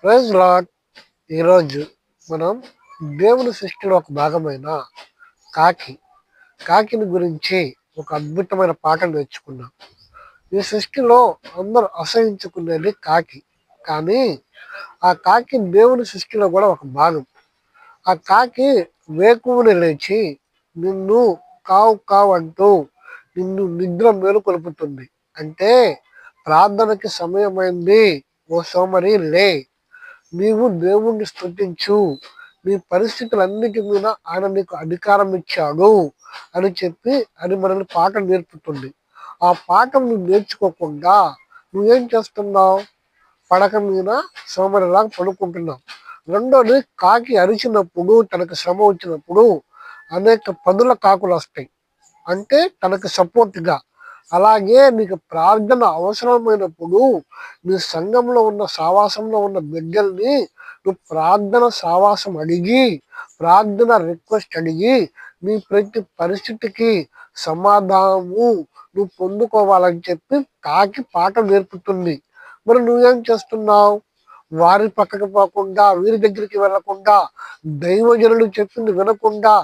Praise lord. ఈరోజు మనం దేవుని సృష్టిలో ఒక భాగమైన కాకి కాకిని గురించి ఒక అద్భుతమైన పాఠం నేర్చుకున్నాం. ఈ సృష్టిలో అందరూ అసహించుకునేది కాకి, కానీ ఆ కాకి దేవుని సృష్టిలో కూడా ఒక భాగం. ఆ కాకి వేకువని లేచి నిన్ను కావు కావు అంటూ నిన్ను నిద్ర మేలుకొలుపుతుంది. అంటే ప్రార్థనకి సమయమైంది, ఓ సోమరి లే, నీవు దేవుణ్ణి స్తుతించు, నీ పరిస్థితులన్నిటి మీద ఆయన నీకు అధికారం ఇచ్చాడు అని చెప్పి అది మనల్ని పాఠం నేర్పుతుంది. ఆ పాఠం నువ్వు నేర్చుకోకుండా నువ్వేం చేస్తున్నావు? పడక మీద సోమరిలాగా పడుకుంటున్నావు. రెండోది, కాకి అరిచినప్పుడు, తనకు శ్రమ వచ్చినప్పుడు అనేక పదుల కాకులు వస్తాయి, అంటే తనకు సపోర్ట్గా. అలాగే నీకు ప్రార్థన అవసరమైనప్పుడు నీ సంఘంలో ఉన్న సావాసంలో ఉన్న బిడ్డల్ని నువ్వు ప్రార్థన సావాసం అడిగి, ప్రార్థన రిక్వెస్ట్ అడిగి, నీ ప్రతి పరిస్థితికి సమాధానము నువ్వు పొందుకోవాలని చెప్పి కాకి పాఠం నేర్పుతుంది. మరి నువ్వేం చేస్తున్నావు? వారి పక్కకు పోకుండా, వీరి దగ్గరికి వెళ్ళకుండా, దైవజనుడు చెప్పింది వినకుండా,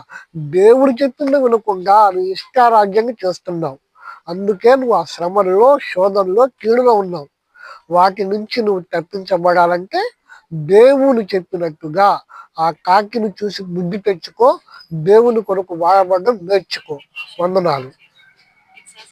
దేవుడు చెప్పింది వినకుండా నువ్వు ఇష్టారాజ్యంగా చేస్తున్నావు. అందుకే నువ్వు ఆ శ్రమల్లో, శోధనలో, కీడులో ఉన్నావు. వాటి నుంచి నువ్వు తప్పించబడాలంటే దేవుని చెప్పినట్టుగా ఆ కాకిని చూసి బుద్ధి తెచ్చుకో, దేవుని కొరకు వాడబడడం నేర్చుకో. వందనాలు.